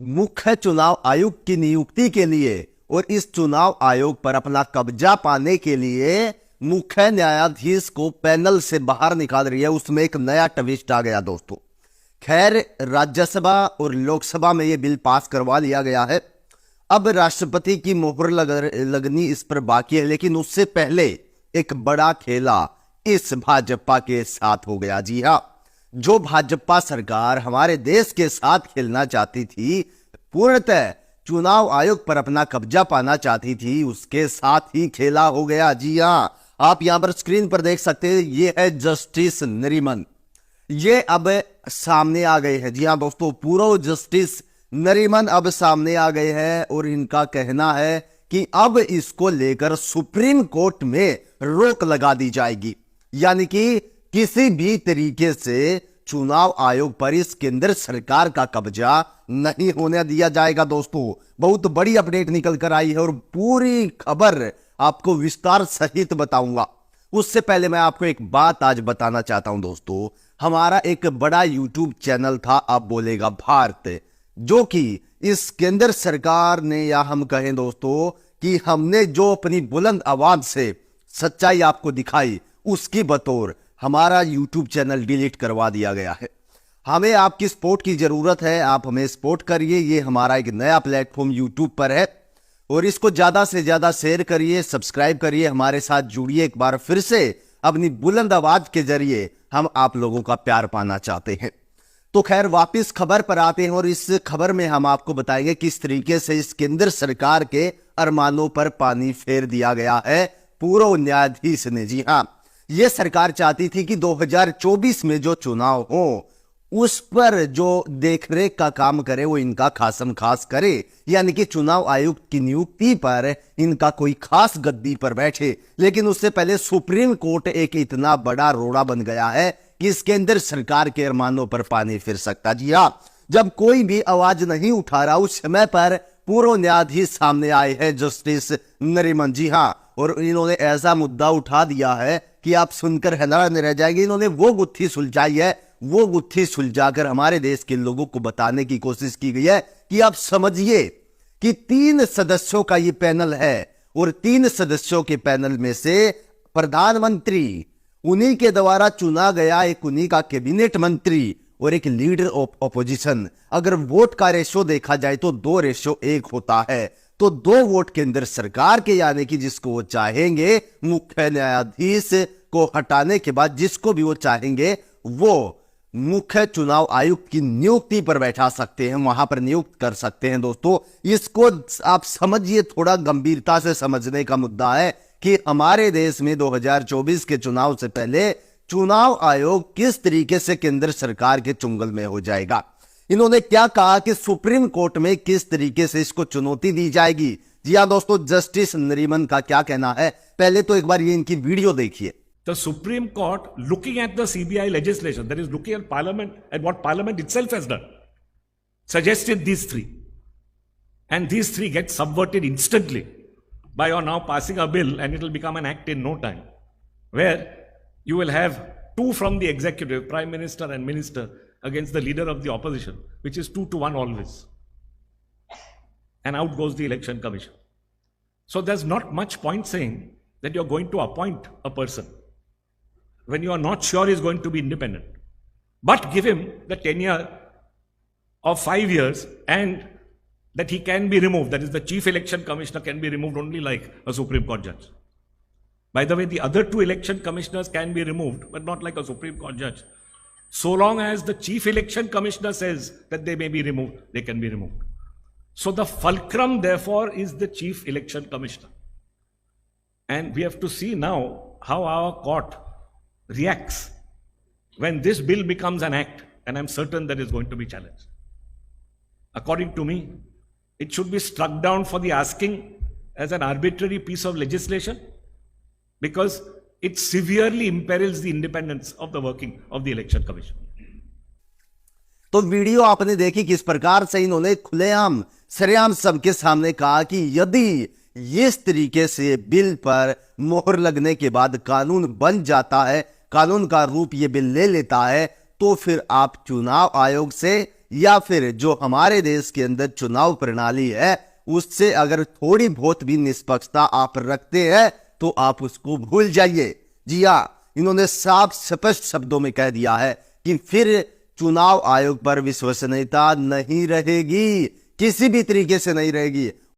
मुख्य चुनाव आयुक्त की नियुक्ति के लिए और इस चुनाव आयोग पर अपना कब्जा पाने के लिए मुख्य न्यायाधीश को पैनल से बाहर निकाल रही है। उसमें एक नया ट्विस्ट आ गया दोस्तों। खैर, राज्यसभा और लोकसभा में यह बिल पास करवा लिया गया है। अब राष्ट्रपति की मोहर लगनी इस पर बाकी है, लेकिन उससे पहले एक बड़ा खेला इस भाजपा के साथ हो गया। जी हां, जो भाजपा सरकार हमारे देश के साथ खेलना चाहती थी, पूर्णतः चुनाव आयोग पर अपना कब्जा पाना चाहती थी, उसके साथ ही खेला हो गया। जी हां, आप यहां पर स्क्रीन पर देख सकते हैं, ये है जस्टिस नरीमन। ये अब सामने आ गए हैं। जी हां दोस्तों, पूर्व जस्टिस नरीमन अब सामने आ गए हैं और इनका कहना है कि अब इसको लेकर सुप्रीम कोर्ट में रोक लगा दी जाएगी, यानी कि किसी भी तरीके से चुनाव आयोग पर इस केंद्र सरकार का कब्जा नहीं होने दिया जाएगा। दोस्तों, बहुत बड़ी अपडेट निकल कर आई है और पूरी खबर आपको विस्तार सहित बताऊंगा। उससे पहले मैं आपको एक बात आज बताना चाहता हूं दोस्तों। हमारा एक बड़ा यूट्यूब चैनल था अब बोलेगा भारत, जो कि इस केंद्र सरकार ने, या हम कहें दोस्तों कि हमने जो अपनी बुलंद आवाज से सच्चाई आपको दिखाई, उसकी बतौर हमारा यूट्यूब चैनल डिलीट करवा दिया गया है। हमें आपकी सपोर्ट की जरूरत है, आप हमें सपोर्ट करिए। ये हमारा एक नया प्लेटफॉर्म यूट्यूब पर है और इसको ज्यादा से ज्यादा शेयर करिए, सब्सक्राइब करिए, हमारे साथ जुड़िए। एक बार फिर से अपनी बुलंद आवाज के जरिए हम आप लोगों का प्यार पाना चाहते हैं। तो खैर, वापिस खबर पर आते हैं और इस खबर में हम आपको बताएंगे किस तरीके से इस केंद्र सरकार के अरमानों पर पानी फेर दिया गया है पूर्व न्यायाधीश ने। जी हां, यह सरकार चाहती थी कि 2024 में जो चुनाव हो उस पर जो देखरेख का काम करे वो इनका खासम खास करे, यानी कि चुनाव आयुक्त की नियुक्ति पर इनका कोई खास गद्दी पर बैठे। लेकिन उससे पहले सुप्रीम कोर्ट एक इतना बड़ा रोड़ा बन गया है कि इस केंद्र सरकार के अरमानों पर पानी फिर सकता। जी हां, जब कोई भी आवाज नहीं उठा रहा उस समय पर पूर्व न्यायाधीश सामने आए हैं जस्टिस नरीमन। जी हां, और इन्होंने ऐसा मुद्दा उठा दिया है कि आप सुनकर हैरान रह जाएंगे। इन्होंने वो गुत्थी सुलझाई है, वो गुत्थी सुलझाकर हमारे देश के लोगों को बताने की कोशिश की गई है कि आप समझिए कि 3 सदस्यों का ये पैनल है और 3 सदस्यों के पैनल में से प्रधानमंत्री उन्हीं के द्वारा चुना गया, एक उन्हीं का कैबिनेट मंत्री और एक लीडर ऑफ ऑपोजिशन। अगर वोट का रेशो देखा जाए तो 2:1 होता है। तो 2 वोट केंद्र सरकार के, यानी कि जिसको वो चाहेंगे मुख्य न्यायाधीश को हटाने के बाद जिसको भी वो चाहेंगे वो मुख्य चुनाव आयुक्त की नियुक्ति पर बैठा सकते हैं, वहां पर नियुक्त कर सकते हैं। दोस्तों, इसको आप समझिए, थोड़ा गंभीरता से समझने का मुद्दा है कि हमारे देश में 2024 के चुनाव से पहले चुनाव आयोग किस तरीके से केंद्र सरकार के चुंगल में हो जाएगा। इन्होंने क्या कहा कि सुप्रीम कोर्ट में किस तरीके से इसको चुनौती दी जाएगी। जी हां दोस्तों, जस्टिस नरीमन का क्या कहना है, पहले तो एक बार ये इनकी वीडियो देखिए। The Supreme Court, looking at the CBI legislation, that is looking at Parliament and what Parliament itself has done, suggested these 3. And these 3 get subverted instantly by your now passing a bill, and it will become an act in no time, where you will have 2 from the executive, Prime Minister and Minister, against the leader of the opposition, which is 2-1 always. And out goes the Election Commission. So there's not much point saying that you're going to appoint a person when you are not sure he's going to be independent. But give him the tenure of 5 years and that he can be removed. That is, the Chief Election Commissioner can be removed only like a Supreme Court judge. By the way, the other 2 election commissioners can be removed, but not like a Supreme Court judge. So long as the Chief Election Commissioner says that they may be removed, they can be removed. So the fulcrum, therefore, is the Chief Election Commissioner. And we have to see now how our court reacts when this bill becomes an act, and I'm certain that is going to be challenged. According to me, it should be struck down for the asking as an arbitrary piece of legislation because it severely imperils the independence of the working of the Election Commission. तो video आपने देखी किस प्रकार से इन्होंने खुलेआम सरेआम सबके सामने कहा कि यदि इस तरीके से बिल पर मोहर लगने के बाद कानून बन जाता है, कानून का रूप ये बिल ले लेता है, तो फिर आप चुनाव आयोग से या फिर जो हमारे देश के अंदर चुनाव प्रणाली है उससे अगर थोड़ी बहुत भी निष्पक्षता आप रखते हैं तो आप उसको भूल जाइए। जी हाँ, इन्होंने साफ स्पष्ट शब्दों में कह दिया है कि फिर चुनाव आयोग पर विश्वसनीयता नहीं रहेगी, किसी भी तरीके से नहीं रहेगी।